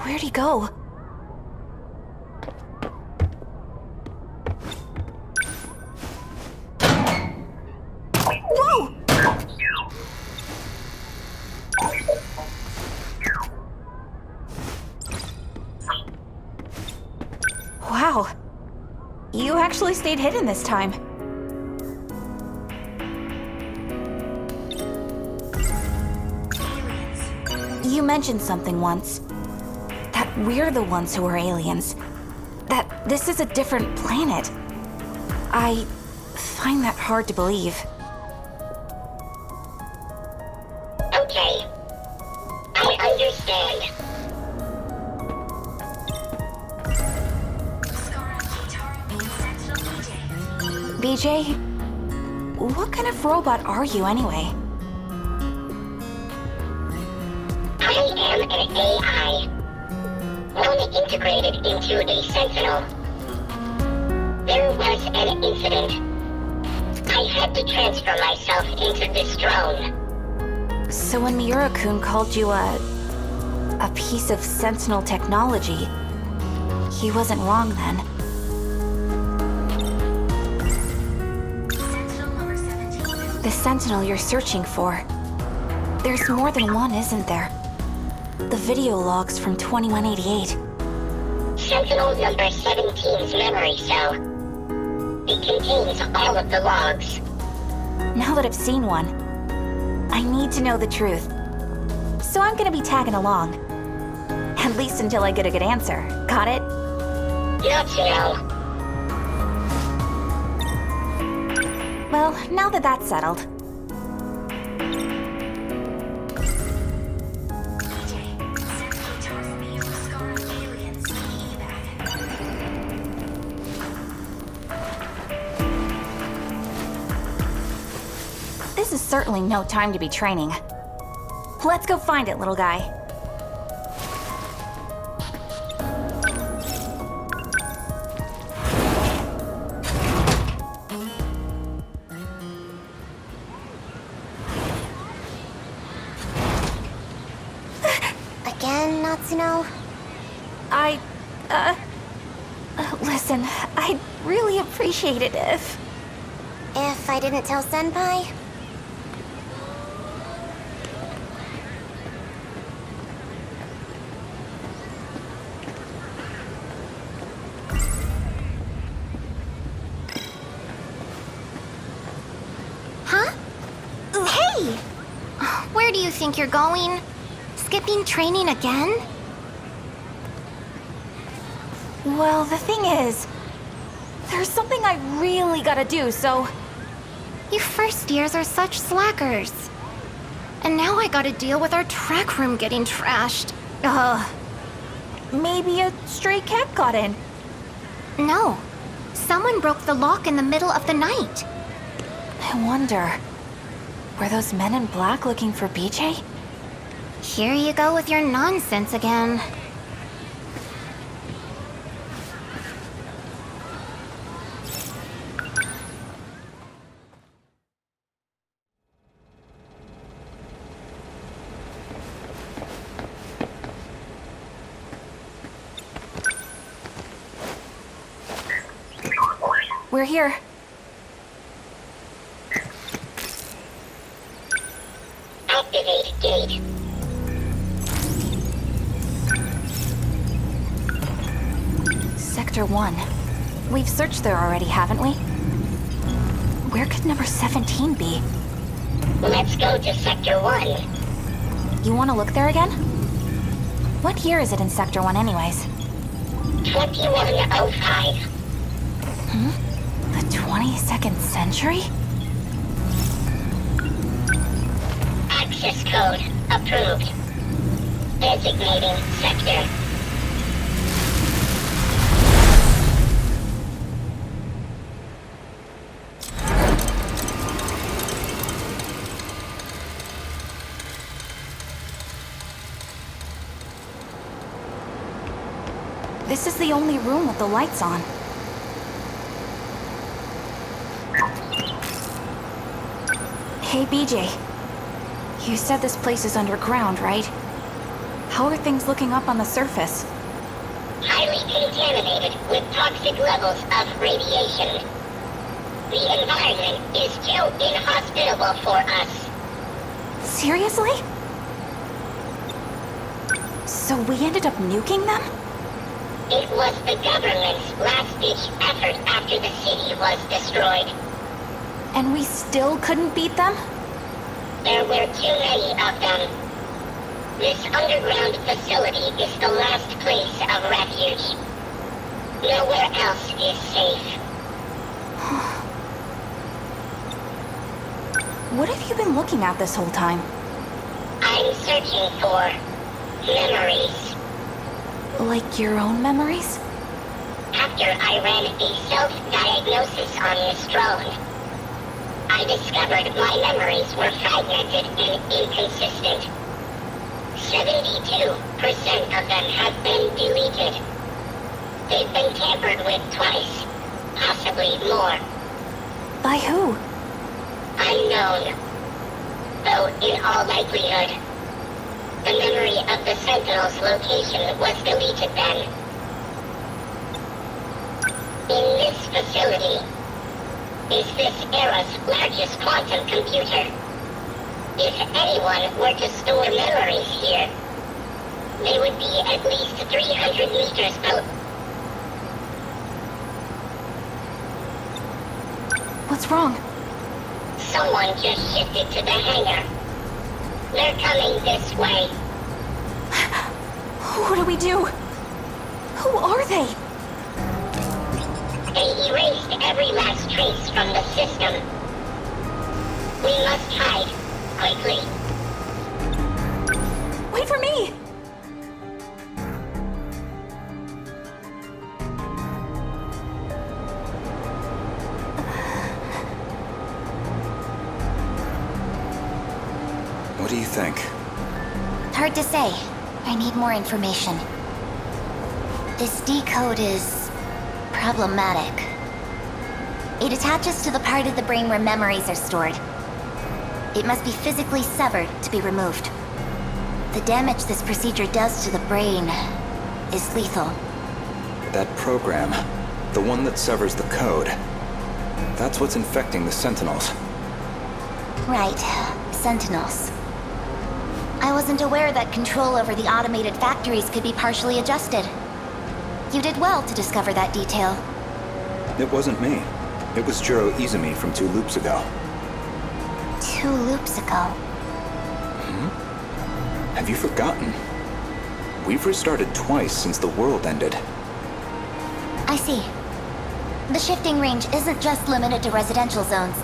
Where'd he go? Whoa! Wow. You actually stayed hidden this time. You mentioned something once. That we're the ones who are aliens. That this is a different planet. I find that hard to believe. Okay. I understand. BJ? What kind of robot are you anyway? I am an AI. One integrated into a Sentinel. There was an incident. I had to transfer myself into this drone. So when Miura-kun called you a piece of Sentinel technology, he wasn't wrong then. The Sentinel you're searching for. There's more than one, isn't there? The video logs from 2188. Sentinel number 17's memory cell. It contains all of the logs. Now that I've seen one, I need to know the truth. So I'm gonna be tagging along. At least until I get a good answer. Got it? Natsuno. Well, now that that's settled. This is certainly no time to be training. Let's go find it, little guy. Again, Natsuno? Listen, I'd really appreciate it if... If I didn't tell Senpai? Huh? Hey! Where do you think you're going? Skipping training again? Well, the thing is, there's something I really gotta do, so... You first years are such slackers. And now I gotta deal with our track room getting trashed. Maybe a stray cat got in. No. Someone broke the lock in the middle of the night. I wonder, were those men in black looking for BJ? Here you go with your nonsense again. We're here. Activate gate. Sector 1. We've searched there already, haven't we? Where could number 17 be? Let's go to Sector 1. You want to look there again? What year is it in Sector 1 anyways? 2105. The 22nd century? Access code approved. Designating sector. This is the only room with the lights on. Hey, BJ. You said this place is underground, right? How are things looking up on the surface? Highly contaminated with toxic levels of radiation. The environment is too inhospitable for us. Seriously? So we ended up nuking them? It was the government's last-ditch effort after the city was destroyed. And we still couldn't beat them? There were too many of them. This underground facility is the last place of refuge. Nowhere else is safe. What have you been looking at this whole time? I'm searching for memories. Like your own memories? After I ran a self-diagnosis on this drone, I discovered my memories were fragmented and inconsistent. 72% of them have been deleted. They've been tampered with twice, possibly more. By who? Unknown. Though in all likelihood, the memory of the Sentinels' location was deleted then. In this facility is this era's largest quantum computer. If anyone were to store memories here, they would be at least 300 meters out. What's wrong? Someone just shifted to the hangar. They're coming this way. What do we do? Who are they? They erased every last trace from the system. We must hide, quickly. Wait for me! What do you think? Hard to say. I need more information. This decode is problematic. It attaches to the part of the brain where memories are stored. It must be physically severed to be removed. The damage this procedure does to the brain is lethal. That program, the one that severs the code, that's what's infecting the Sentinels. Right. Sentinels. I wasn't aware that control over the automated factories could be partially adjusted. You did well to discover that detail. It wasn't me. It was Jiro Izumi from 2 loops ago. 2 loops ago. Have you forgotten? We've restarted twice since the world ended. I see. The shifting range isn't just limited to residential zones.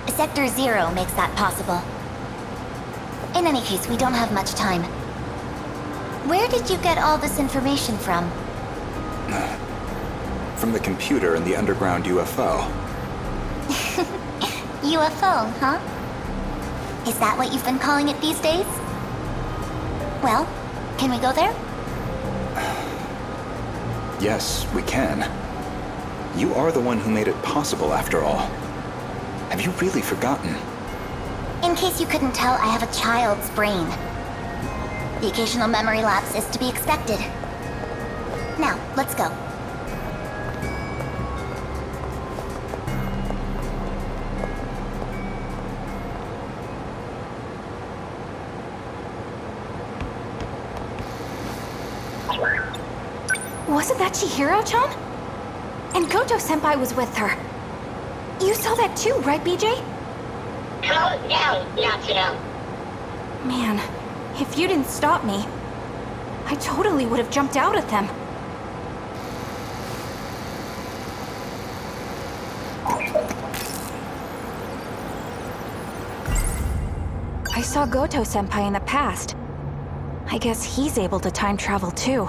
Sector 0 makes that possible. In any case, we don't have much time. Where did you get all this information from? From the computer in the underground UFO. UFO, huh? Is that what you've been calling it these days? Well, can we go there? Yes, we can. You are the one who made it possible, after all. Have you really forgotten? In case you couldn't tell, I have a child's brain. The occasional memory lapse is to be expected. Now, let's go. Wasn't that Chihiro-chan? And Goto-senpai was with her. You saw that too, right, BJ? Calm down, Natsuno. Man, if you didn't stop me, I totally would have jumped out at them. I saw Goto-senpai in the past. I guess he's able to time travel too.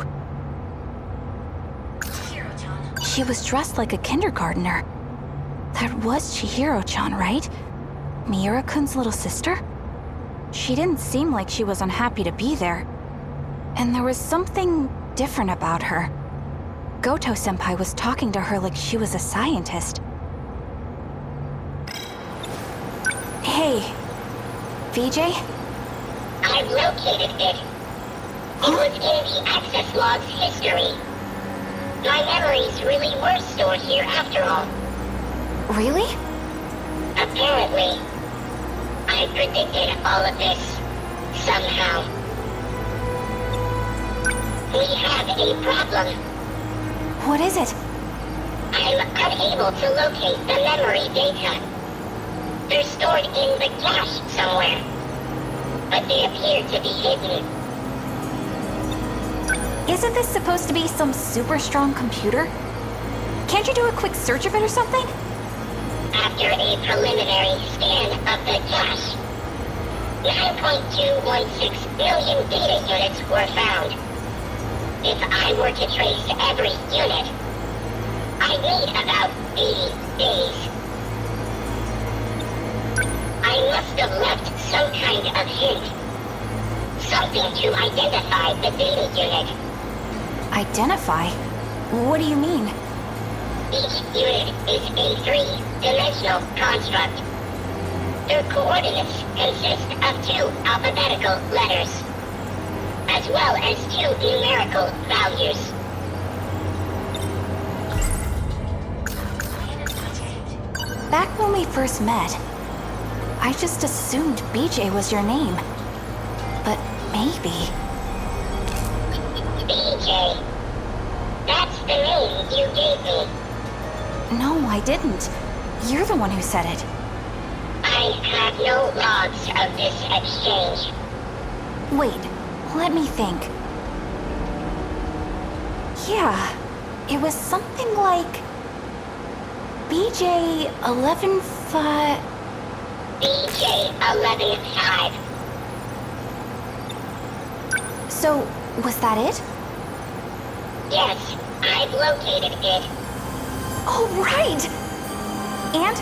She was dressed like a kindergartner. That was Chihiro-chan, right? Miura-kun's little sister? She didn't seem like she was unhappy to be there. And there was something different about her. Goto-senpai was talking to her like she was a scientist. Hey, VJ? I've located it. It was in the access log's history. My memories really were stored here after all. Really? Apparently. I predicted all of this. Somehow. We have a problem. What is it? I'm unable to locate the memory data. They're stored in the cache somewhere. But they appear to be hidden. Isn't this supposed to be some super strong computer? Can't you do a quick search of it or something? After a preliminary scan of the cache, 9.216 million data units were found. If I were to trace every unit, I'd need about 80 days. I must have left some kind of hint. Something to identify the data unit. Identify? What do you mean? Each unit is a three-dimensional construct. Their coordinates consist of two alphabetical letters, as well as two numerical values. Back when we first met, I just assumed BJ was your name. But maybe... BJ. That's the name you gave me. No, I didn't. You're the one who said it. I have no logs of this exchange. Wait, let me think. Yeah, it was something like... BJ 11-5... BJ 11-5. So, was that it? Yes, I've located it. Oh, right! And?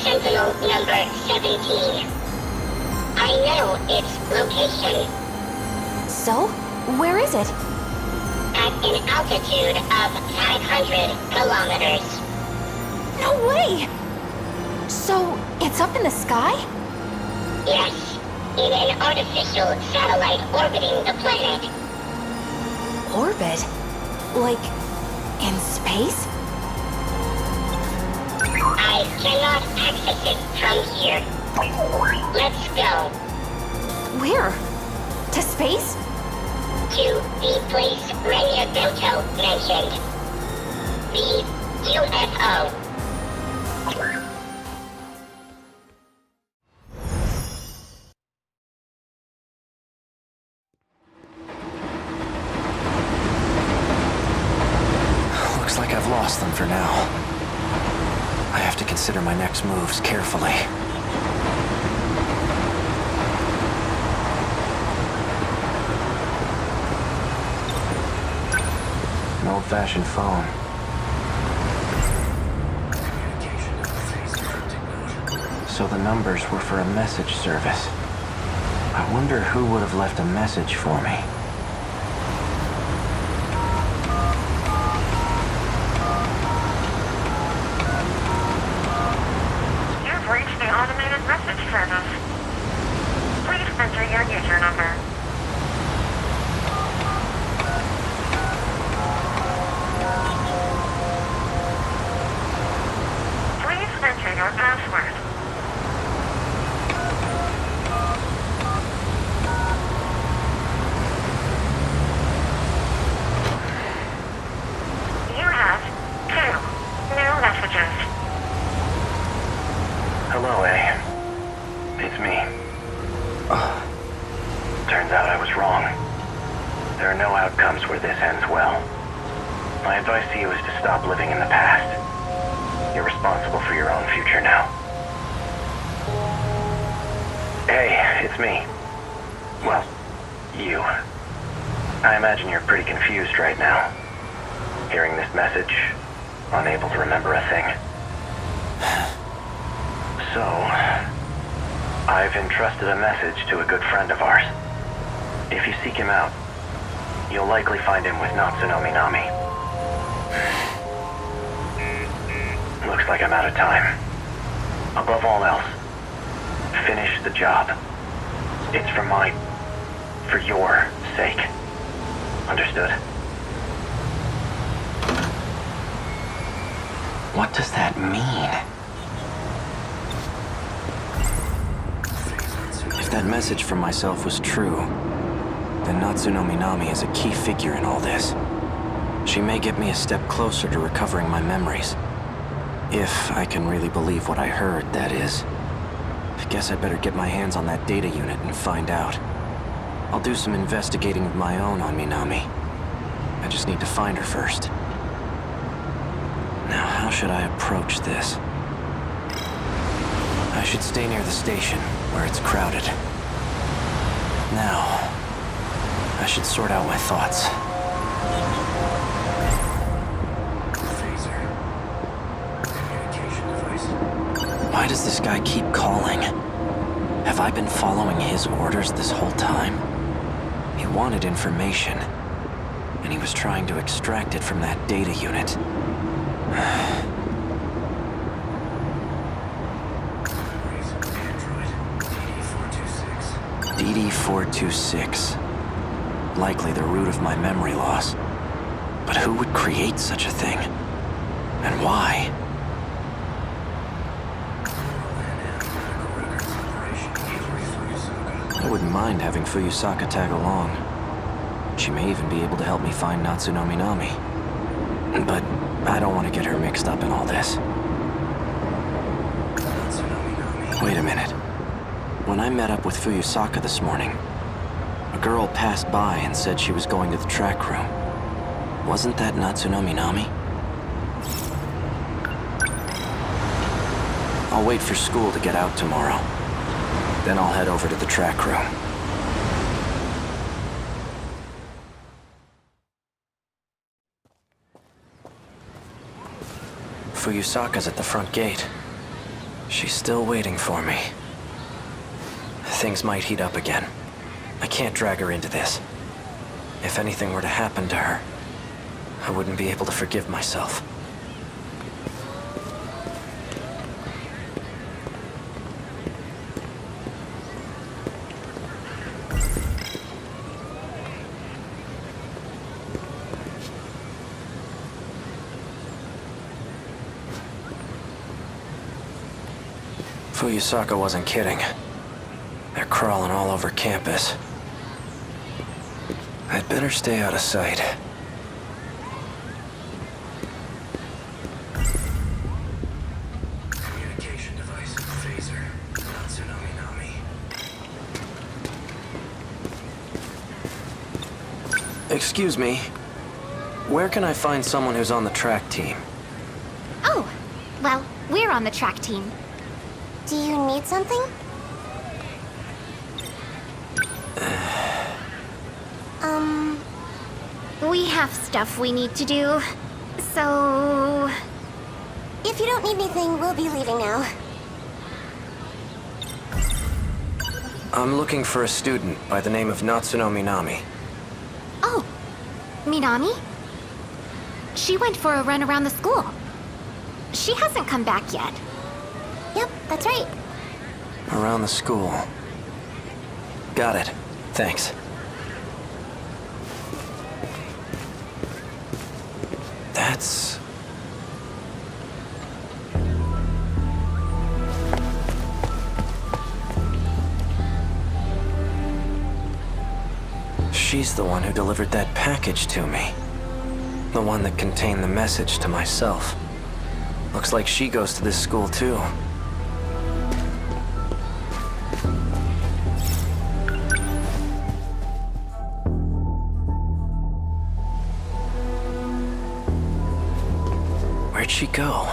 Sentinel number 17. I know its location. So, where is it? At an altitude of 500 kilometers. No way! So, it's up in the sky? Yes, in an artificial satellite orbiting the planet. Orbit? Like, in space? I cannot access it from here. Let's go. Where? To space? To the place Renya Goto mentioned. The UFO. Looks like I've lost them for now. I have to consider my next moves carefully. An old-fashioned phone. So the numbers were for a message service. I wonder who would have left a message for me. You've reached the automated message service. Please enter your user number. Please enter your password. You have 2 new messages. Hello, A. It's me. Turns out I was wrong. There are no outcomes where this ends well. My advice to you is to stop living in the past. You're responsible for your own future now. Hey, it's me. Well, you. I imagine you're pretty confused right now. Hearing this message, unable to remember a thing. So, I've entrusted a message to a good friend of ours. If you seek him out, you'll likely find him with Natsuno Minami. Looks like I'm out of time. Above all else, finish the job. It's for your sake. Understood? What does that mean? If that message from myself was true, then Natsuno Minami is a key figure in all this. She may get me a step closer to recovering my memories. If I can really believe what I heard, that is. I guess I better get my hands on that data unit and find out. I'll do some investigating of my own on Minami. I just need to find her first. Now, how should I approach this? I should stay near the station, where it's crowded. Now, I should sort out my thoughts. Why does this guy keep calling? Have I been following his orders this whole time? He wanted information, and he was trying to extract it from that data unit. DD-426. Likely the root of my memory loss. But who would create such a thing? And why? I wouldn't mind having Fuyusaka tag along. She may even be able to help me find Natsuno Minami. But I don't want to get her mixed up in all this. Wait a minute. When I met up with Fuyusaka this morning, a girl passed by and said she was going to the track room. Wasn't that Natsuno Minami? I'll wait for school to get out tomorrow. Then I'll head over to the track room. Fuyusaka's at the front gate. She's still waiting for me. Things might heat up again. I can't drag her into this. If anything were to happen to her, I wouldn't be able to forgive myself. Fuyusaka wasn't kidding. They're crawling all over campus. I'd better stay out of sight. Communication device, phaser, Natsuno Minami. Excuse me. Where can I find someone who's on the track team? Oh, well, we're on the track team. Do you need something? We have stuff we need to do, so... If you don't need anything, we'll be leaving now. I'm looking for a student by the name of Natsuno Minami. Oh, Minami? She went for a run around the school. She hasn't come back yet. Yep, that's right. Around the school. Got it. Thanks. That's... She's the one who delivered that package to me. The one that contained the message to myself. Looks like she goes to this school too. Where'd she go?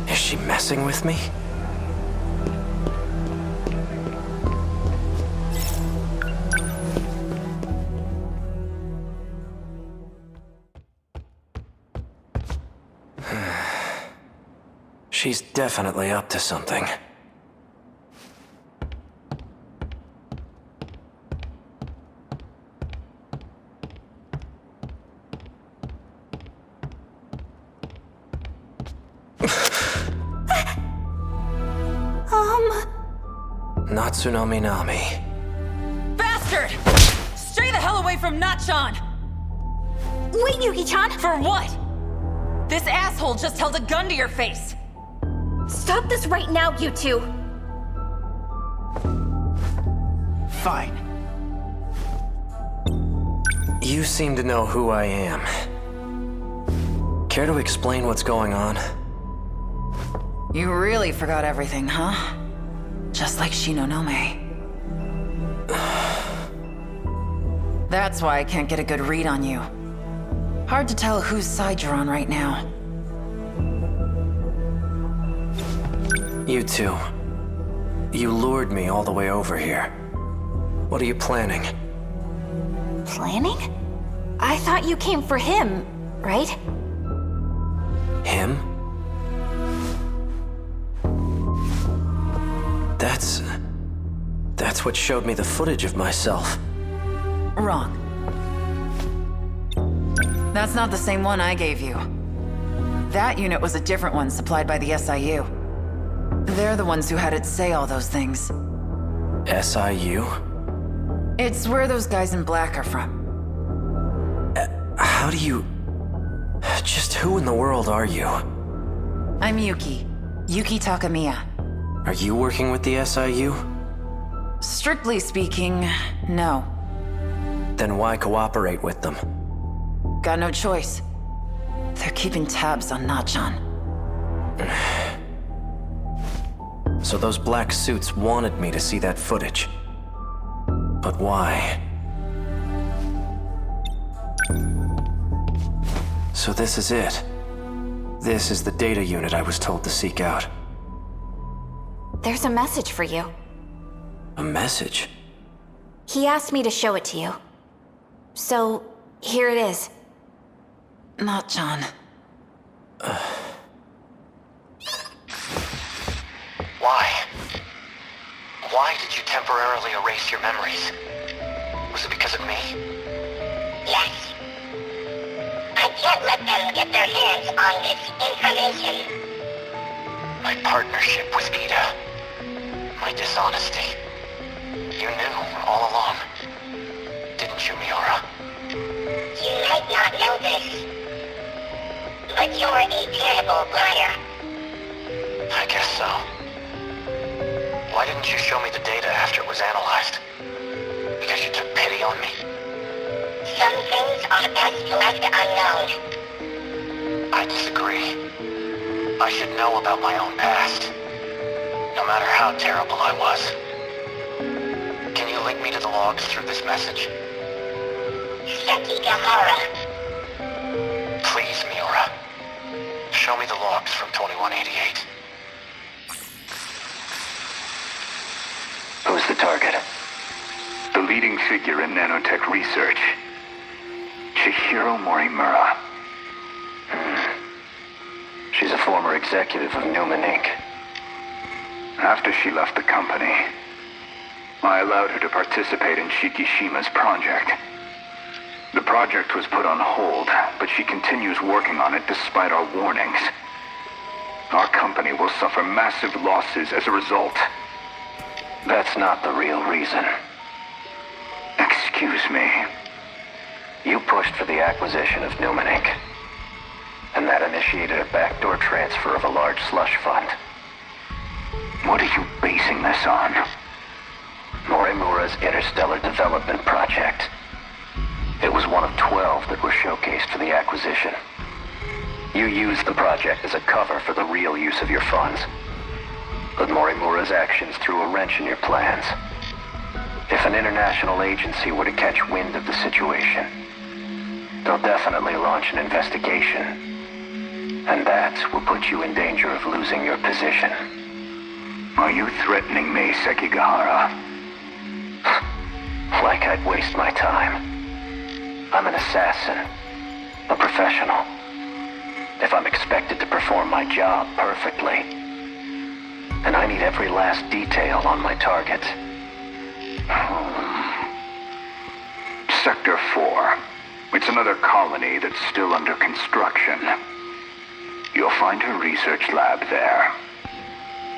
Is she messing with me? She's definitely up to something. Natsuno Minami. Bastard! Stay the hell away from Natchan! Wait, Yuki-chan! For what? This asshole just held a gun to your face! Stop this right now, you two! Fine. You seem to know who I am. Care to explain what's going on? You really forgot everything, huh? Just like Shinonome. That's why I can't get a good read on you. Hard to tell whose side you're on right now. You two. You lured me all the way over here. What are you planning? Planning? I thought you came for him, right? Him? That's what showed me the footage of myself. Wrong. That's not the same one I gave you. That unit was a different one supplied by the SIU. They're the ones who had it say all those things. SIU? It's where those guys in black are from. How do you... Just who in the world are you? I'm Yuki. Yuki Takamiya. Are you working with the SIU? Strictly speaking, no. Then why cooperate with them? Got no choice. They're keeping tabs on Natchan. So those black suits wanted me to see that footage. But why? So this is it. This is the data unit I was told to seek out. There's a message for you. A message? He asked me to show it to you. So, here it is. Natchan. Why? Why did you temporarily erase your memories? Was it because of me? Yes. I can't let them get their hands on this information. My partnership with Ida. My dishonesty. You knew all along. Didn't you, Miura? You might not know this, but you're a terrible liar. I guess so. Why didn't you show me the data after it was analyzed? Because you took pity on me? Some things are best left unknown. I disagree. I should know about my own past. No matter how terrible I was. Can you link me to the logs through this message? Sekigahara. Please, Miura. Show me the logs from 2188. Who's leading figure in nanotech research. Chihiro Morimura. She's a former executive of Newman Inc. After she left the company, I allowed her to participate in Shikishima's project. The project was put on hold, but she continues working on it despite our warnings. Our company will suffer massive losses as a result. That's not the real reason. Excuse me. You pushed for the acquisition of Newman Inc. And that initiated a backdoor transfer of a large slush fund. What are you basing this on? Morimura's Interstellar Development Project. It was one of 12 that were showcased for the acquisition. You used the project as a cover for the real use of your funds. But Morimura's actions threw a wrench in your plans. If an international agency were to catch wind of the situation, they'll definitely launch an investigation. And that will put you in danger of losing your position. Are you threatening me, Sekigahara? Like I'd waste my time. I'm an assassin. A professional. If I'm expected to perform my job perfectly, and I need every last detail on my target. Sector 4. It's another colony that's still under construction. You'll find her research lab there.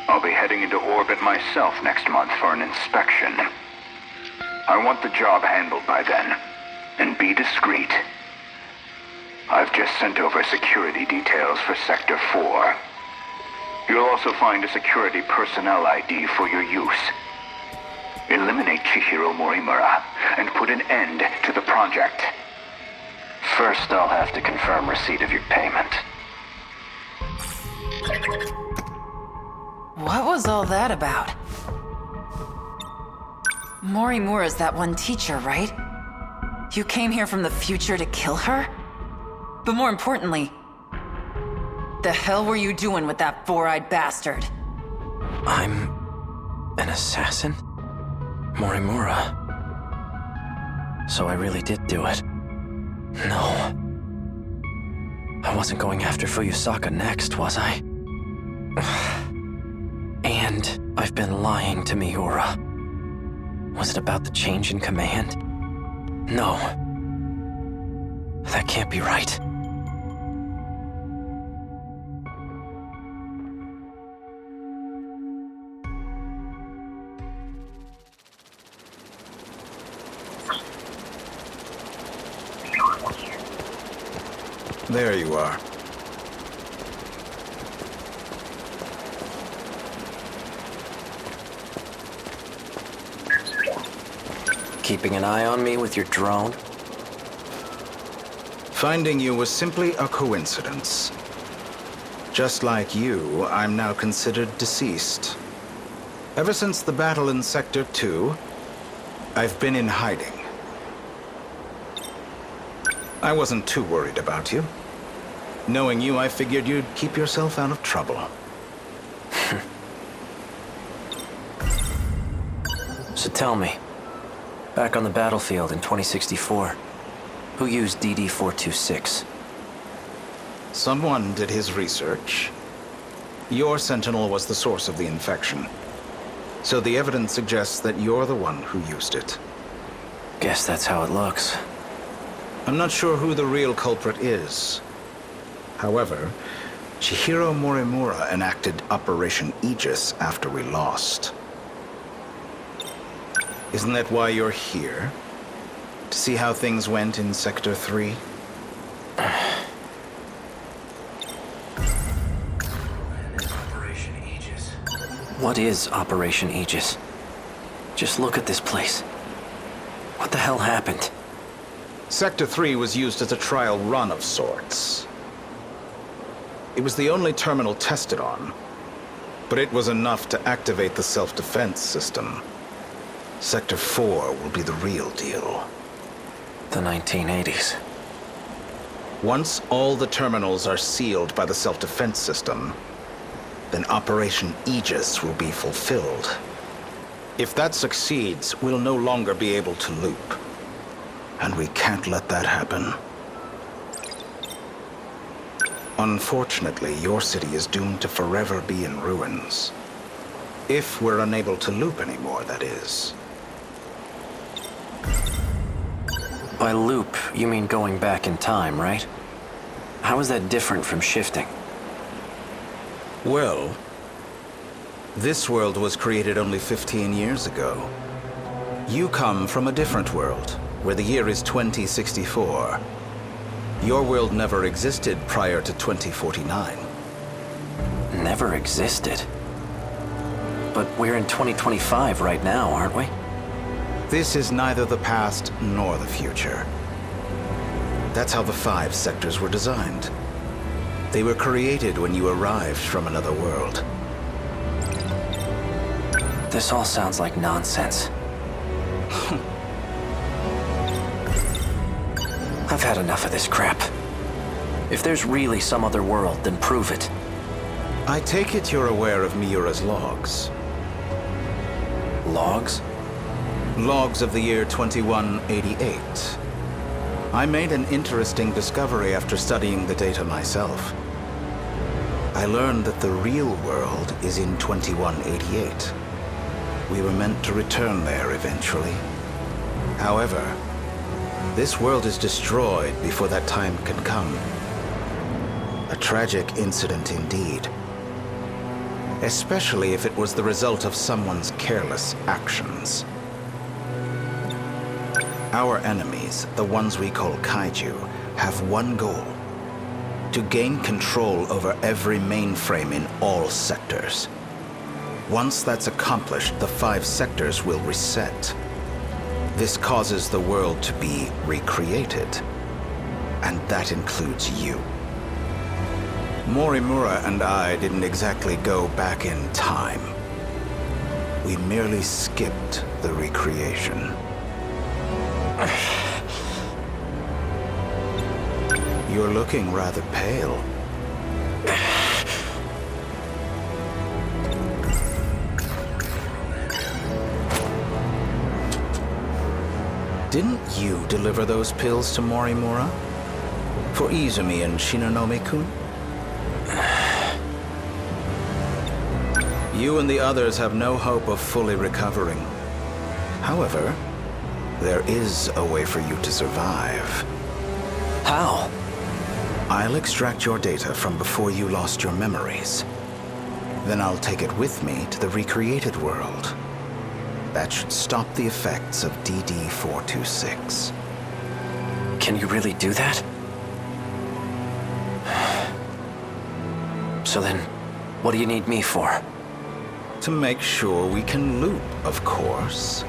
I'll be heading into orbit myself next month for an inspection. I want the job handled by then, and be discreet. I've just sent over security details for Sector 4. You'll also find a security personnel ID for your use. Eliminate Chihiro Morimura and put an end to the project. First, I'll have to confirm receipt of your payment. What was all that about? Morimura's that one teacher, right? You came here from the future to kill her? But more importantly, the hell were you doing with that four-eyed bastard? I'm an assassin? Morimura. So I really did do it. No. I wasn't going after Fuyusaka next, was I? And I've been lying to Miura. Was it about the change in command? No. That can't be right. There you are. Keeping an eye on me with your drone? Finding you was simply a coincidence. Just like you, I'm now considered deceased. Ever since the battle in Sector 2, I've been in hiding. I wasn't too worried about you. Knowing you, I figured you'd keep yourself out of trouble. So tell me, back on the battlefield in 2064, who used DD-426? Someone did his research. Your Sentinel was the source of the infection. So the evidence suggests that you're the one who used it. Guess that's how it looks. I'm not sure who the real culprit is. However, Chihiro Morimura enacted Operation Aegis after we lost. Isn't that why you're here? To see how things went in Sector 3? Operation Aegis. What is Operation Aegis? Just look at this place. What the hell happened? Sector 3 was used as a trial run of sorts. It was the only terminal tested on, but it was enough to activate the self-defense system. Sector 4 will be the real deal. The 1980s. Once all the terminals are sealed by the self-defense system, then Operation Aegis will be fulfilled. If that succeeds, we'll no longer be able to loop. And we can't let that happen. Unfortunately, your city is doomed to forever be in ruins. If we're unable to loop anymore, that is. By loop, you mean going back in time, right? How is that different from shifting? Well, this world was created only 15 years ago. You come from a different world, where the year is 2064. Your world never existed prior to 2049. Never existed? But we're in 2025 right now, aren't we? This is neither the past nor the future. That's how the 5 sectors were designed. They were created when you arrived from another world. This all sounds like nonsense. I've had enough of this crap. If there's really some other world, then prove it. I take it you're aware of Miura's logs. Logs? Logs of the year 2188. I made an interesting discovery after studying the data myself. I learned that the real world is in 2188. We were meant to return there eventually. However, this world is destroyed before that time can come. A tragic incident indeed. Especially if it was the result of someone's careless actions. Our enemies, the ones we call kaiju, have one goal: to gain control over every mainframe in all sectors. Once that's accomplished, the 5 sectors will reset. This causes the world to be recreated. And that includes you. Morimura and I didn't exactly go back in time. We merely skipped the recreation. You're looking rather pale. Didn't you deliver those pills to Morimura? For Izumi and Shinonome-kun? You and the others have no hope of fully recovering. However, there is a way for you to survive. How? I'll extract your data from before you lost your memories. Then I'll take it with me to the recreated world. That should stop the effects of DD-426. Can you really do that? So then, what do you need me for? To make sure we can loop, of course.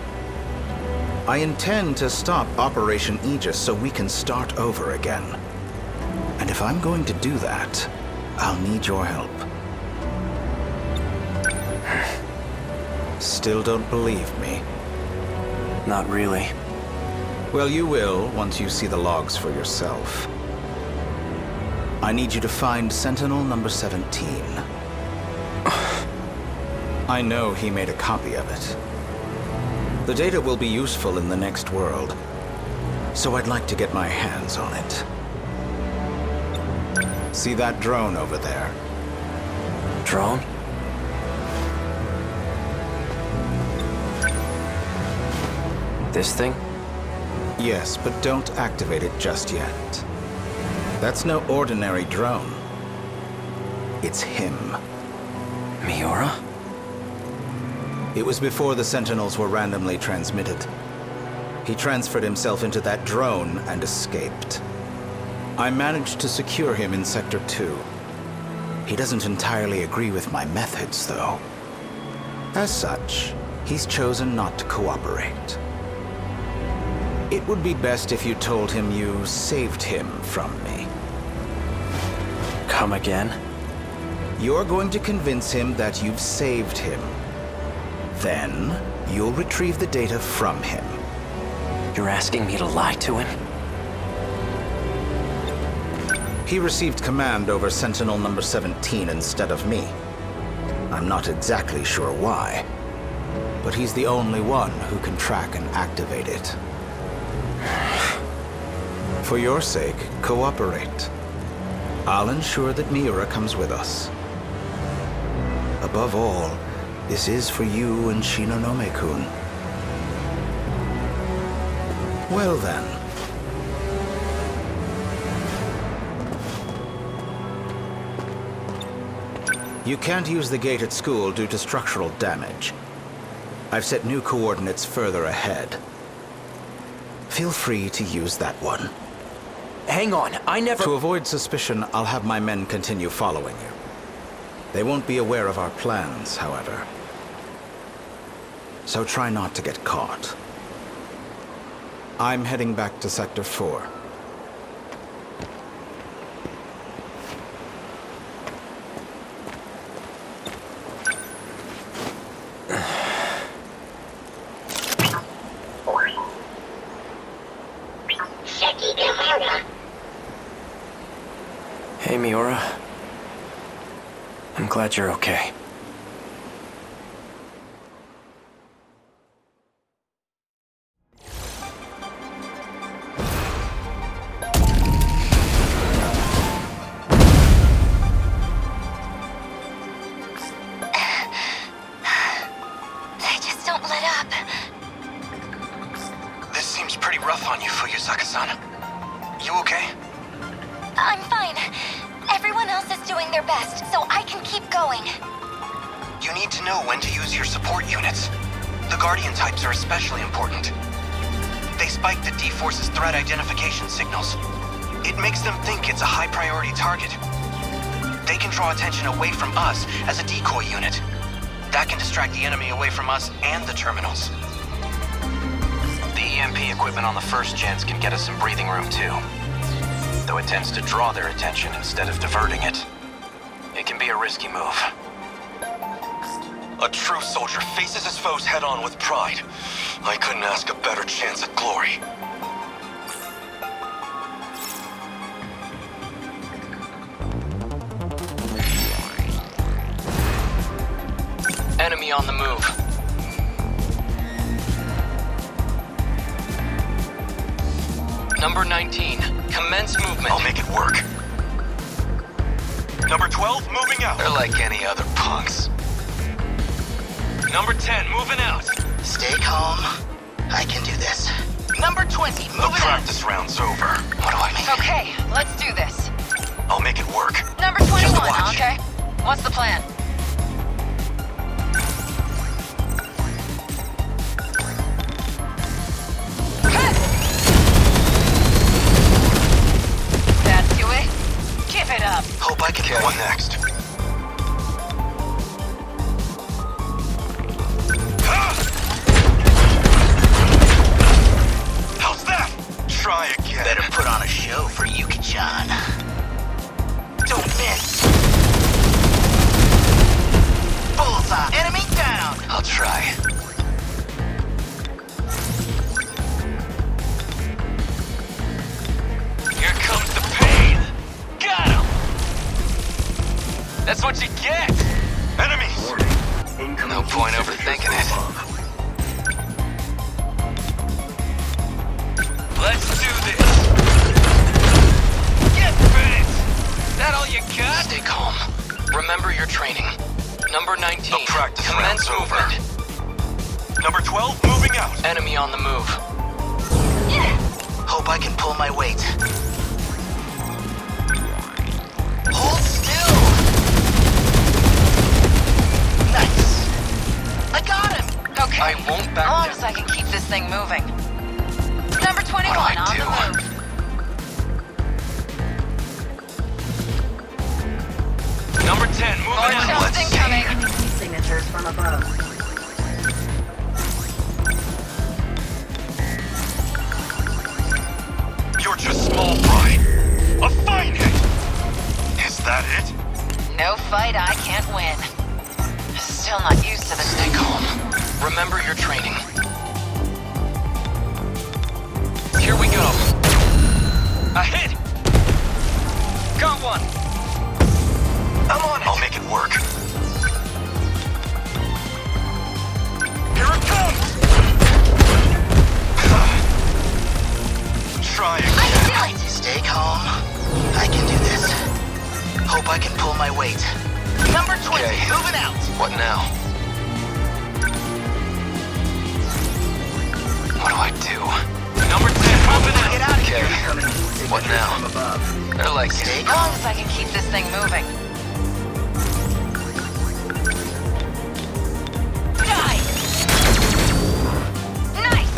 I intend to stop Operation Aegis so we can start over again. And if I'm going to do that, I'll need your help. Still don't believe me? Not really. Well, you will once you see the logs for yourself. I need you to find Sentinel number 17. I know he made a copy of it. The data will be useful in the next world, so I'd like to get my hands on it. See that drone over there? Drone? This thing? Yes, but don't activate it just yet. That's no ordinary drone. It's him. Miura? It was before the Sentinels were randomly transmitted. He transferred himself into that drone and escaped. I managed to secure him in Sector 2. He doesn't entirely agree with my methods, though. As such, he's chosen not to cooperate. It would be best if you told him you saved him from me. Come again? You're going to convince him that you've saved him. Then, you'll retrieve the data from him. You're asking me to lie to him? He received command over Sentinel number 17 instead of me. I'm not exactly sure why. but he's the only one who can track and activate it. For your sake, cooperate. I'll ensure that Miura comes with us. Above all, this is for you and Shinonome-kun. Well then. You can't use the gate at school due to structural damage. I've set new coordinates further ahead. Feel free to use that one. Hang on, I never... To avoid suspicion, I'll have my men continue following you. They won't be aware of our plans, however. So try not to get caught. I'm heading back to Sector 4. Sekigahara. Hey, Miura. I'm glad you're okay. They just don't let up. This seems pretty rough on you, Fuyusaka-san. You okay? I'm fine. Everyone else is doing their best, so I can keep going. You need to know when to use your support units. The Guardian types are especially important. They spike the D-Force's threat identification signals. It makes them think it's a high-priority target. They can draw attention away from us as a decoy unit. That can distract the enemy away from us and the terminals. The EMP equipment on the first gens can get us some breathing room too. Though it tends to draw their attention instead of diverting it. It can be a risky move. A true soldier faces his foes head-on with pride. I couldn't ask a better chance at glory. Enemy on the move. Number 19, commence movement. I'll make it work. Number 12, moving out. They're like any other punks. Number 10, moving out. Stay calm. I can do this. Number 20, The moving out. practice round's over. What do I mean? Okay, let's do this. I'll make it work. Number 21, Just watch. okay? What's the plan? That's you it? Give it up. Hope I can get one next. How's that? Try again. Better put on a show for Yuki-chan. Don't miss. Bullseye. Enemy down. I'll try. Here comes the pain. Got him. That's what you get. Enemies! No point overthinking it. Let's do this. Get bit. That all you got? Stay calm. Remember your training. Number 19, The practice commence round's over. movement. Number 12, moving out. Enemy on the move. Hope I can pull my weight. Hold still. Nice. I got him. Okay. I won't back As long down. as I can keep this thing moving. Number 21 What do I on do? the move. Number 10, More moving out. shells incoming. Signatures from above. You're just small fry. A fine hit. Is that it? No fight I can't win. Still not used to this. Stay calm. Remember your training. Here we go. A hit. Got one. I'm on it. I'll make it work. Here it wait. Number 20, Okay. moving out. What now? What do I do? Number 10, moving out. Get out of Okay. here. What now? They're like... As long as I can keep this thing moving. Die! Nice!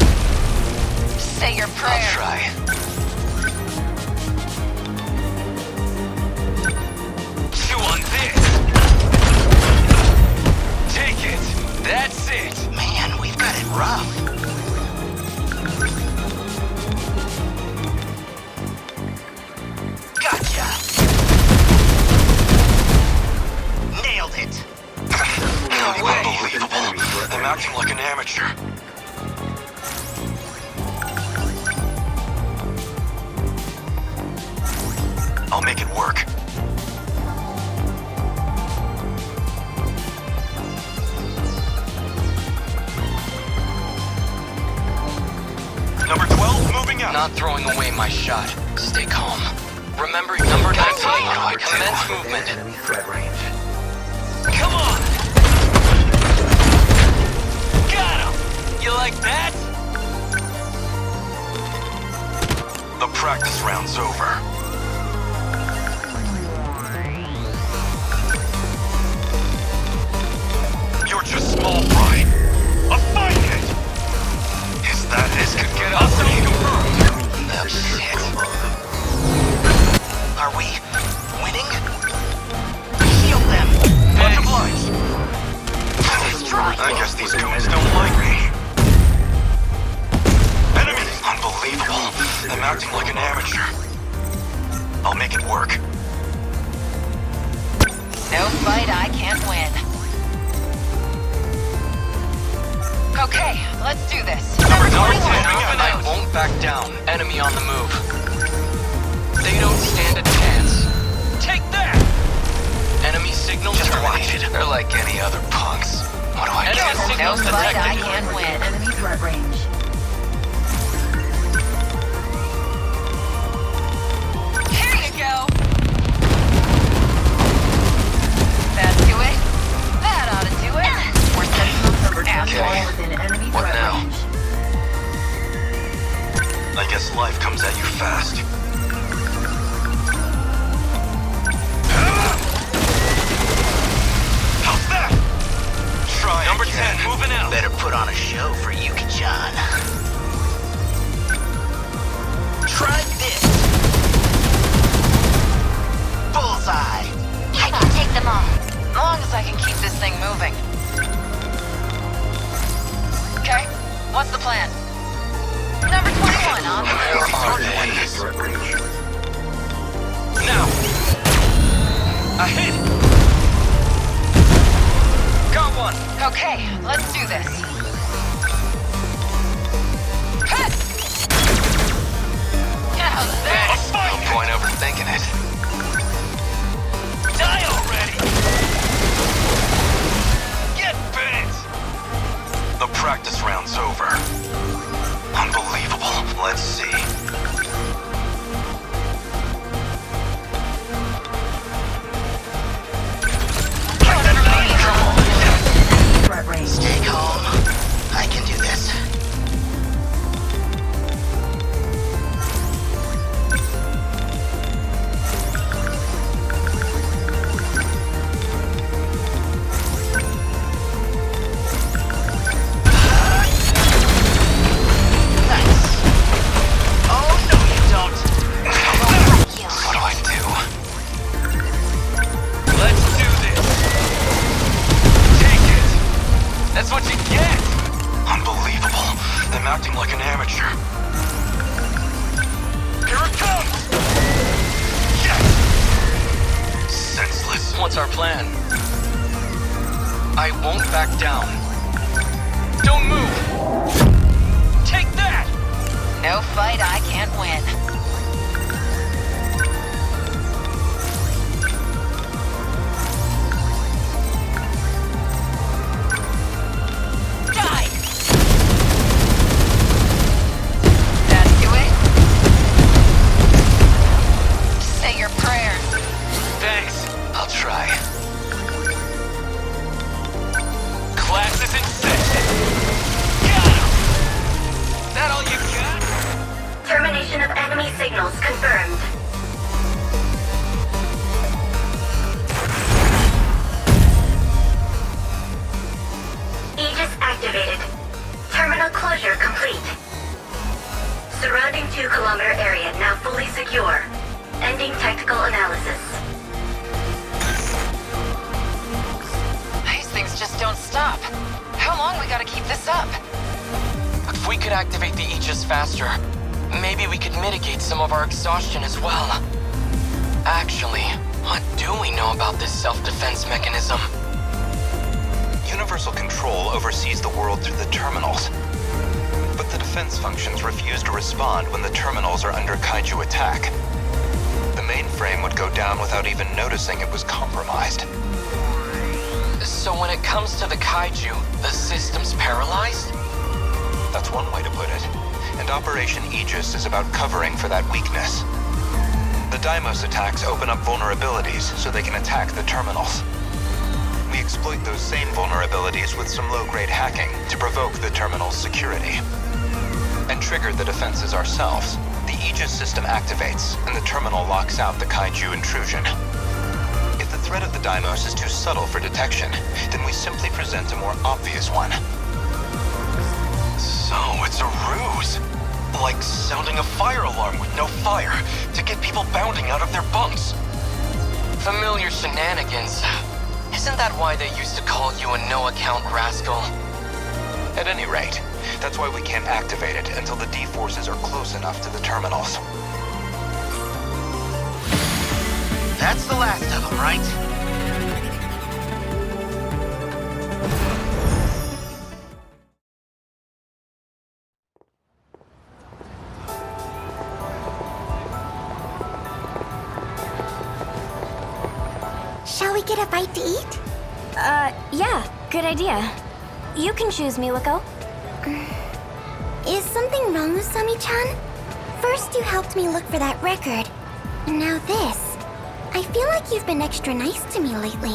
Say your prayer. I'll try. Chew on this. Take it. That's it. Man, we've got it rough. Gotcha. Nailed it. No way. Unbelievable. I'm acting like an amateur. I'll make it work. Number 12, moving out. Not throwing away my shot. Stay calm. Remember, number 19. What do I do? Commence movement. Enemy threat range. Come on. Got him. You like that? The practice round's over. You're just small fry. A fight it. Is that This could get us confirmed. Oh, shit. Are we winning? Shield them. Much obliged. I guess these goons don't like me. Enemy. Unbelievable. I'm acting like an amateur. I'll make it work. No fight I can't win. Okay, let's do this. Number 10, I won't back down. Enemy on the move. They don't stand a chance. Take that. Enemy signal terminated. They're like any other punks. What do I do? Enemy No signals fight I detected. can't win. Enemy threat range. Here you go. That do it. That ought to do it. We're Sentinels number 2 Okay. within enemy What threat now? range. I guess life comes at you fast. How's that? Try Number again. 10, moving out. Better put on a show for Yuki-chan. Try this. Bullseye. I can take them all. As long as I can keep this thing moving. Okay, what's the plan? Number 21 on the Where move. are they? Now. A hit. Got one. Okay, let's do this. Hit! How's A that? No fight. point overthinking it. Die already. Get bent. The practice round's over. Unbelievable. Let's see. Stay calm. I can do this. Nice. Oh, no, you don't. What do I do? Let's do this. Take it. That's what you get. Unbelievable. I'm acting like an amateur. Here it comes. Yes. Senseless. What's our plan? I won't back down. Don't move. Take that. No fight I can't win. Die! That do it? Say your prayers. Thanks. I'll try. Surrounding 2-kilometer area now fully secure. Ending technical analysis. These things just don't stop. How long we gotta keep this up? If we could activate the Aegis faster, maybe we could mitigate some of our exhaustion as well. Actually, what do we know about this self-defense mechanism? Universal Control oversees the world through the terminals. But the defense functions refuse to respond when the terminals are under kaiju attack. The mainframe would go down without even noticing it was compromised. So when it comes to the kaiju, the system's paralyzed? That's one way to put it. And Operation Aegis is about covering for that weakness. The Deimos attacks open up vulnerabilities so they can attack the terminals. We exploit those same vulnerabilities with some low-grade hacking to provoke the terminal's security. And trigger the defenses ourselves. The Aegis system activates, and the terminal locks out the kaiju intrusion. If the threat of the Deimos is too subtle for detection, then we simply present a more obvious one. So, it's a ruse. Like sounding a fire alarm with no fire to get people bounding out of their bunks. Familiar shenanigans. Isn't that why they used to call you a no-account rascal? At any rate, that's why we can't activate it until the D-forces are close enough to the terminals. That's the last of them, right? Shall we get a bite to eat? Yeah, good idea. You can choose, Miwako. Is something wrong with Sami-chan? First you helped me look for that record. Now this. I feel like you've been extra nice to me lately.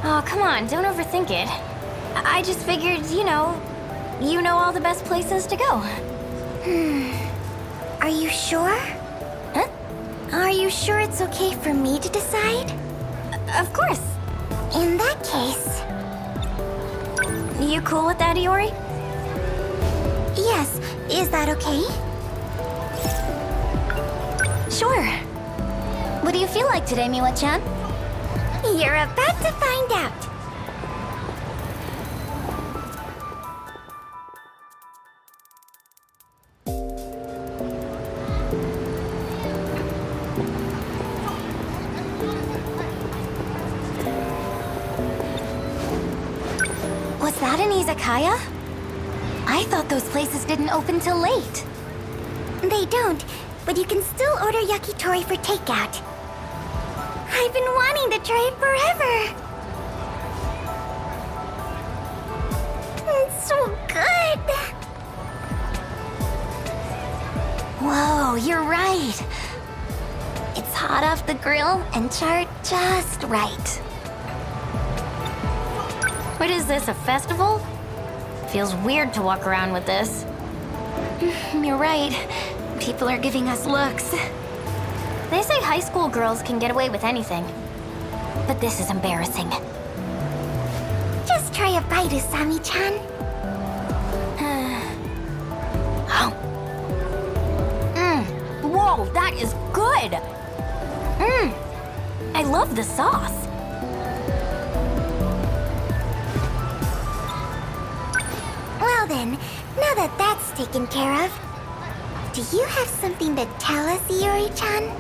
Oh, come on, don't overthink it. I just figured, you know all the best places to go. Are you sure? Huh? Are you sure it's okay for me to decide? Of course. In that case... You cool with that, Iori? Yes, is that okay? Sure. What do you feel like today, Miwa-chan? You're about to find out. Was that an izakaya? I thought those places didn't open till late. They don't, but you can still order yakitori for takeout. I've been wanting to try it forever. It's so good. Whoa, you're right. It's hot off the grill and charred just right. What is this, a festival? Feels weird to walk around with this. You're right. People are giving us looks. They say high school girls can get away with anything. But this is embarrassing. Just try a bite, Usami-chan. Whoa, that is good! I love the sauce. Well then, now that that's taken care of, do you have something to tell us, Iori-chan?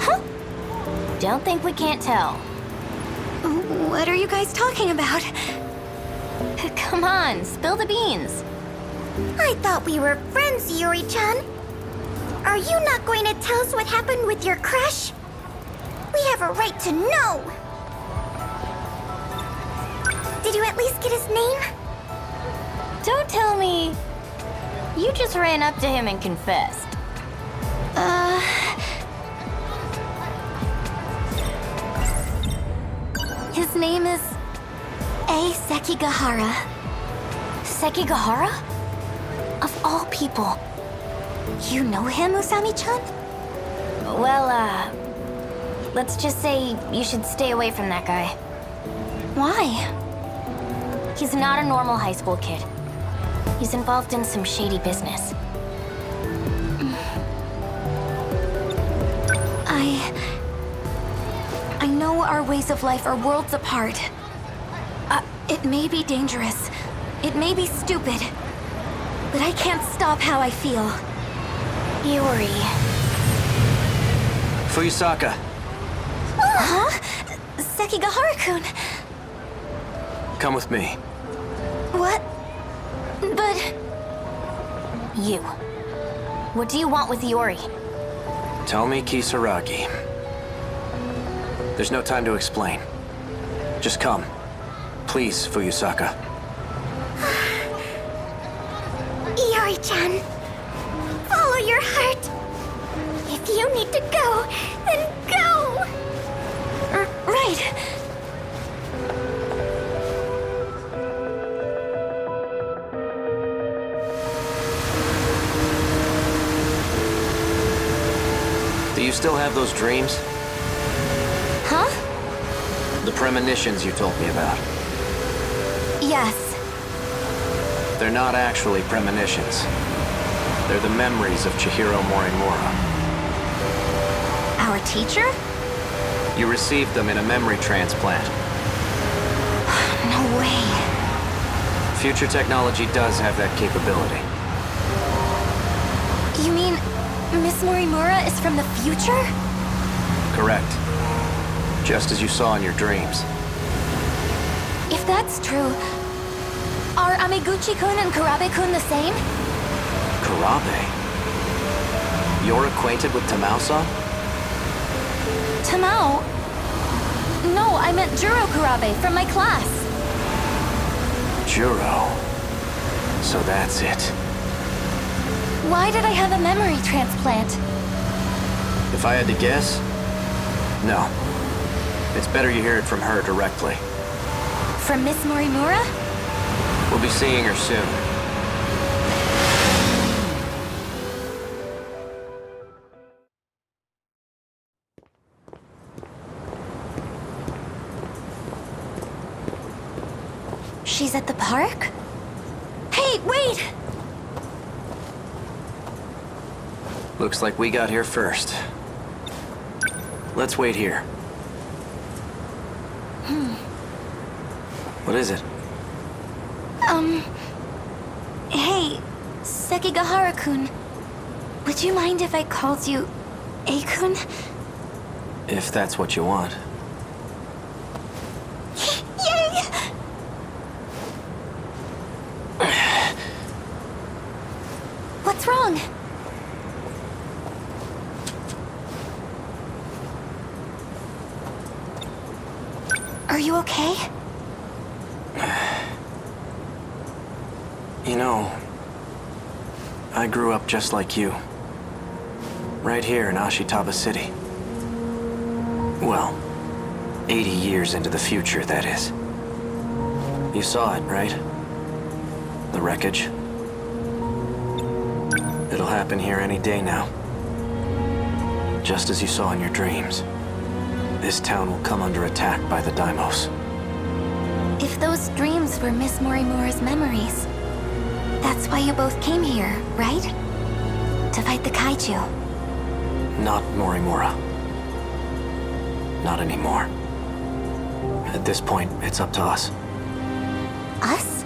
Huh? Don't think we can't tell. What are you guys talking about? Come on, spill the beans. I thought we were friends, Iori-chan. Are you not going to tell us what happened with your crush? We have a right to know. Did you at least get his name? Don't tell me you just ran up to him and confessed. His name is Sekigahara. Sekigahara? Of all people. You know him, Usami-chan? Well, let's just say you should stay away from that guy. Why? He's not a normal high school kid. He's involved in some shady business. I know our ways of life are worlds apart. It may be dangerous. It may be stupid. But I can't stop how I feel. Iori. Fuyusaka. Huh? Sekigahara-kun. Come with me. What? But... You. What do you want with Iori? Tell me, Kisaragi. There's no time to explain. Just come. Please, Fuyusaka. Iori-chan, follow your heart. If you need to go, then go! Right. Do you still have those dreams? Huh? The premonitions you told me about. Yes. They're not actually premonitions. They're the memories of Chihiro Morimura. Our teacher? You received them in a memory transplant. No way. Future technology does have that capability. You mean Miss Morimura is from the future? Correct. Just as you saw in your dreams. If that's true, are Amiguchi-kun and Kurabe-kun the same? Kurabe? You're acquainted with Tamao-san? Tamao? No, I meant Juro Kurabe from my class. Juro. So that's it. Why did I have a memory transplant? If I had to guess? No. It's better you hear it from her directly. From Miss Morimura? We'll be seeing her soon. She's at the park? Hey, wait! Looks like we got here first. Let's wait here. What is it? Hey, Sekigahara-kun. Would you mind if I called you A-kun? If that's what you want. Yay! What's wrong? Are you okay? You know, I grew up just like you. Right here in Ashitaba City. Well, 80 years into the future, that is. You saw it, right? The wreckage. It'll happen here any day now. Just as you saw in your dreams. This town will come under attack by the Daimos. If those dreams were Miss Morimura's memories, that's why you both came here, right? To fight the kaiju. Not Morimura. Not anymore. At this point, it's up to us. Us?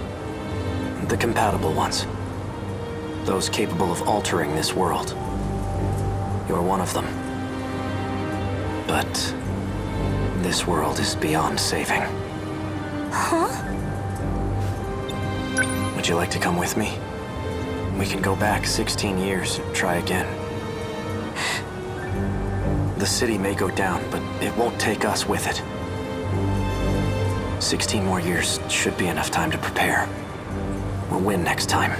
The compatible ones. Those capable of altering this world. You're one of them. But this world is beyond saving. Huh? Would you like to come with me? We can go back 16 years and try again. The city may go down, but it won't take us with it. 16 more years should be enough time to prepare. We'll win next time.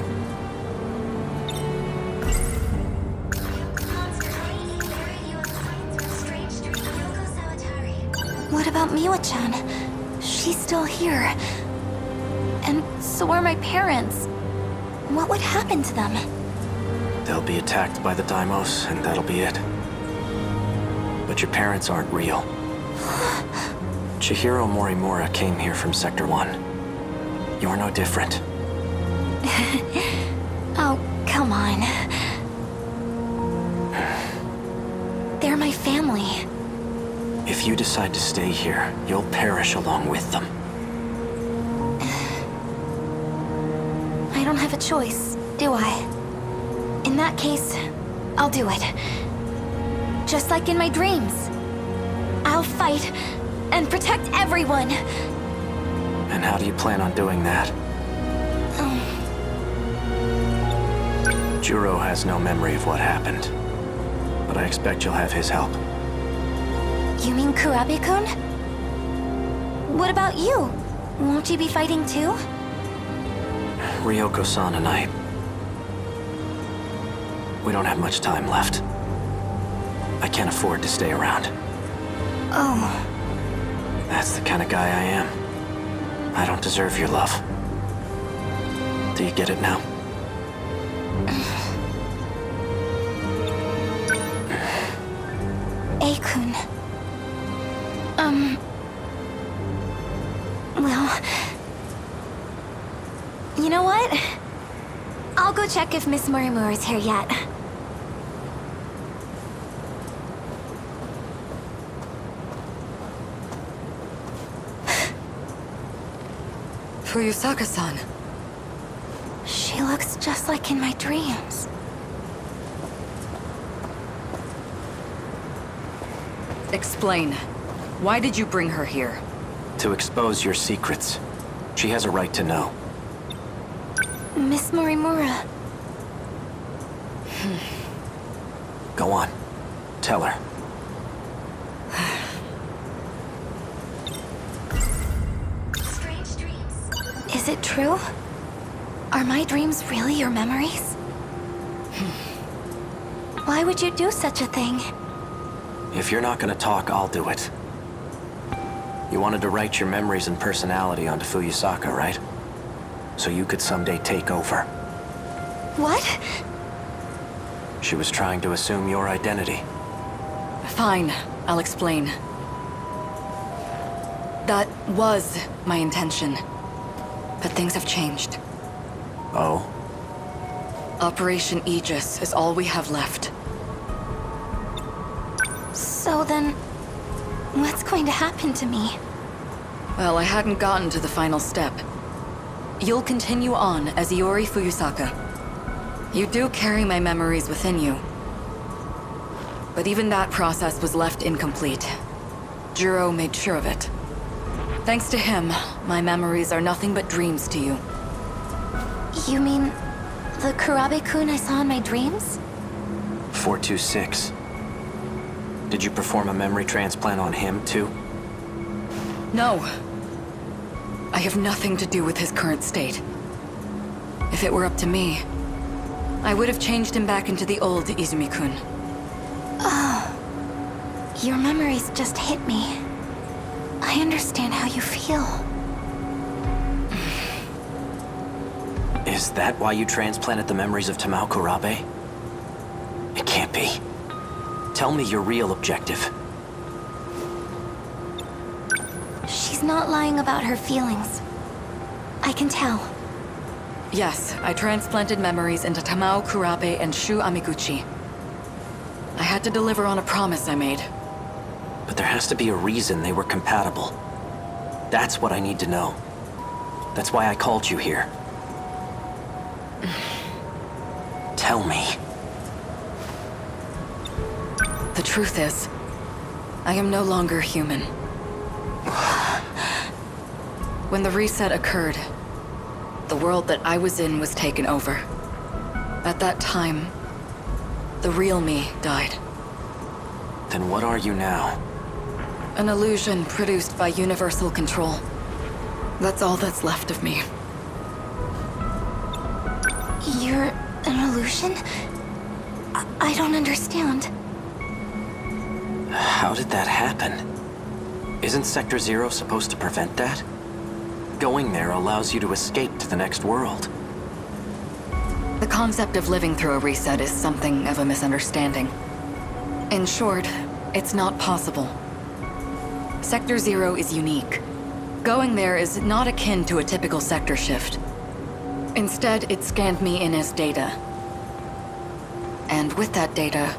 What about Miwa-chan? She's still here. And so are my parents. What would happen to them? They'll be attacked by the Daimos, and that'll be it. But your parents aren't real. Chihiro Morimura came here from Sector 1. You're no different. Oh, come on. They're my family. If you decide to stay here, you'll perish along with them. I don't have a choice, do I? In that case, I'll do it. Just like in my dreams. I'll fight and protect everyone. And how do you plan on doing that? Juro has no memory of what happened, but I expect you'll have his help. You mean Kurabe-kun? What about you? Won't you be fighting too? Ryoko-san and I... we don't have much time left. I can't afford to stay around. Oh. That's the kind of guy I am. I don't deserve your love. Do you get it now? Ei-kun. Well... You know what? I'll go check if Miss Murimura's here yet. Fuyusaka-san. She looks just like in my dreams. Explain. Why did you bring her here? To expose your secrets. She has a right to know. Miss Murimura. Go on. Tell her. Strange dreams. Is it true? Are my dreams really your memories? Why would you do such a thing? If you're not gonna talk, I'll do it. You wanted to write your memories and personality onto Fuyusaka, right? So you could someday take over. What? She was trying to assume your identity. Fine, I'll explain. That was my intention. But things have changed. Oh? Operation Aegis is all we have left. So then... what's going to happen to me? Well, I hadn't gotten to the final step. You'll continue on as Iori Fuyusaka. You do carry my memories within you. But even that process was left incomplete. Juro made sure of it. Thanks to him, my memories are nothing but dreams to you. You mean... the Kurabe-kun I saw in my dreams? 426. Did you perform a memory transplant on him, too? No. I have nothing to do with his current state. If it were up to me, I would have changed him back into the old Izumi-kun. Oh. Your memories just hit me. I understand how you feel. Is that why you transplanted the memories of Tamao Kurabe? It can't be. Tell me your real objective. She's not lying about her feelings. I can tell. Yes, I transplanted memories into Tamao Kurabe and Shu Amiguchi. I had to deliver on a promise I made. But there has to be a reason they were compatible. That's what I need to know. That's why I called you here. Tell me. The truth is, I am no longer human. When the reset occurred, the world that I was in was taken over. At that time, the real me died. Then what are you now? An illusion produced by universal control. That's all that's left of me. You're an illusion? I don't understand. How did that happen? Isn't Sector Zero supposed to prevent that? Going there allows you to escape to the next world. The concept of living through a reset is something of a misunderstanding. In short, it's not possible. Sector Zero is unique. Going there is not akin to a typical sector shift. Instead, it scanned me in as data. And with that data,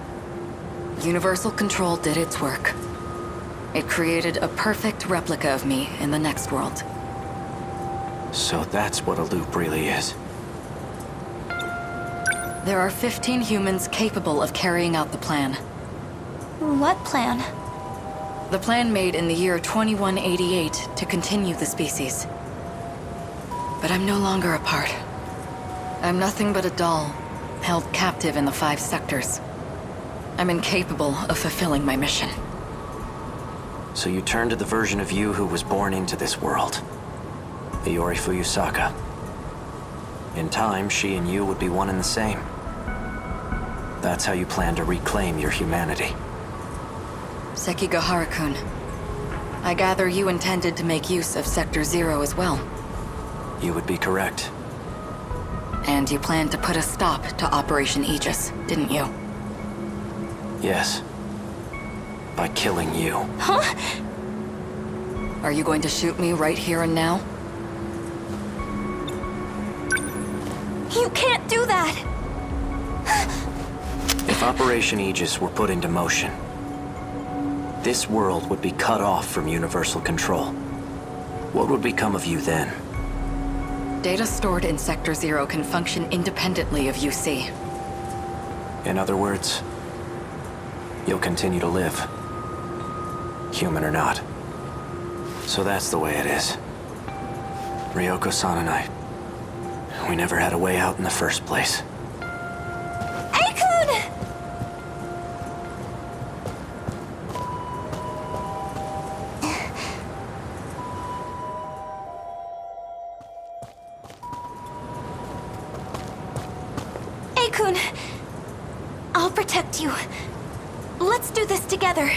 Universal Control did its work. It created a perfect replica of me in the next world. So that's what a loop really is. There are 15 humans capable of carrying out the plan. What plan? The plan made in the year 2188 to continue the species. But I'm no longer a part. I'm nothing but a doll, held captive in the 5 sectors. I'm incapable of fulfilling my mission. So you turn to the version of you who was born into this world. Iori Fuyusaka. In time, she and you would be one and the same. That's how you plan to reclaim your humanity. Sekigahara-kun, I gather you intended to make use of Sector 0 as well. You would be correct. And you planned to put a stop to Operation Aegis, didn't you? Yes. By killing you. Huh? Are you going to shoot me right here and now? You can't do that! If Operation Aegis were put into motion, this world would be cut off from Universal Control. What would become of you then? Data stored in Sector 0 can function independently of UC. In other words, you'll continue to live. Human or not. So that's the way it is. Ryoko-san and I, we never had a way out in the first place. Aikun! Aikun! I'll protect you. Let's do this together.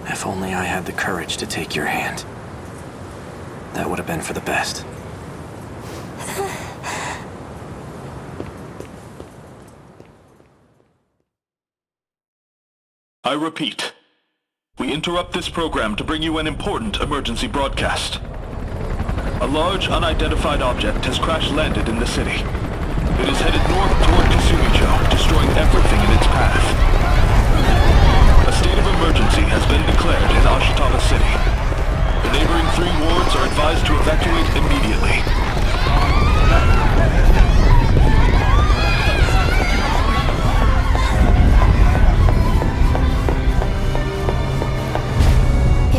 If only I had the courage to take your hand. That would have been for the best. I repeat. We interrupt this program to bring you an important emergency broadcast. A large, unidentified object has crash-landed in the city. It is headed north toward Kasumicho, destroying everything in its path. A state of emergency has been declared in Ashitama City. The neighboring 3 wards are advised to evacuate immediately.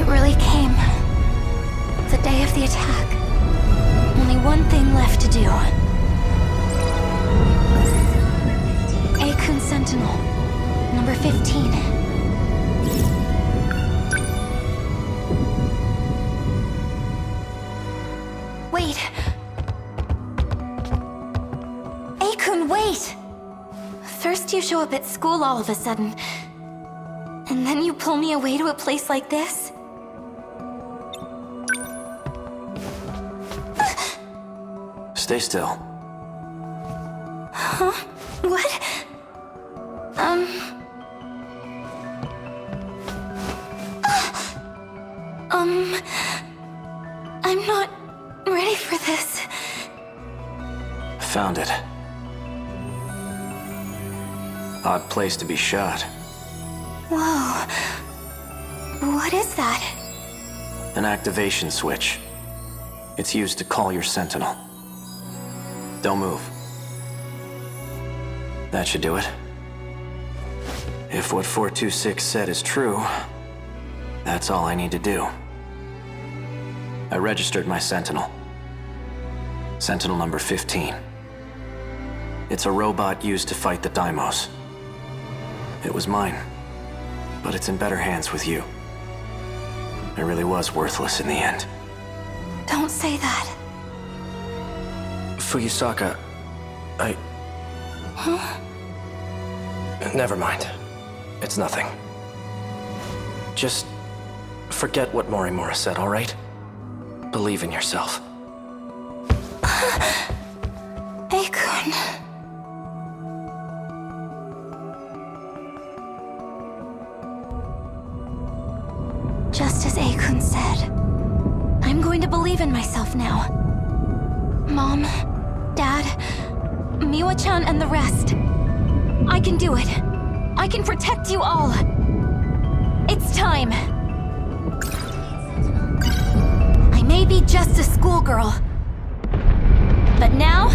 It really came. The day of the attack. Only one thing left to do. Aikun Sentinel, number 15. Wait. Aikun, wait! First you show up at school all of a sudden. And then you pull me away to a place like this? Stay still. Huh? What? I'm not ready for this. Found it. Odd place to be shot. Whoa. What is that? An activation switch. It's used to call your Sentinel. Don't move. That should do it. If what 426 said is true, that's all I need to do. I registered my Sentinel. Sentinel number 15. It's a robot used to fight the Daimos. It was mine, but it's in better hands with you. It really was worthless in the end. Don't say that. Fuyusaka, Huh? Never mind. It's nothing. Just forget what Morimura said, all right? Believe in yourself. Aikun. Just as Aikun said, I'm going to believe in myself now. Mom, Dad, Miwa-chan and the rest. I can do it. I can protect you all. It's time. I may be just a schoolgirl, but now,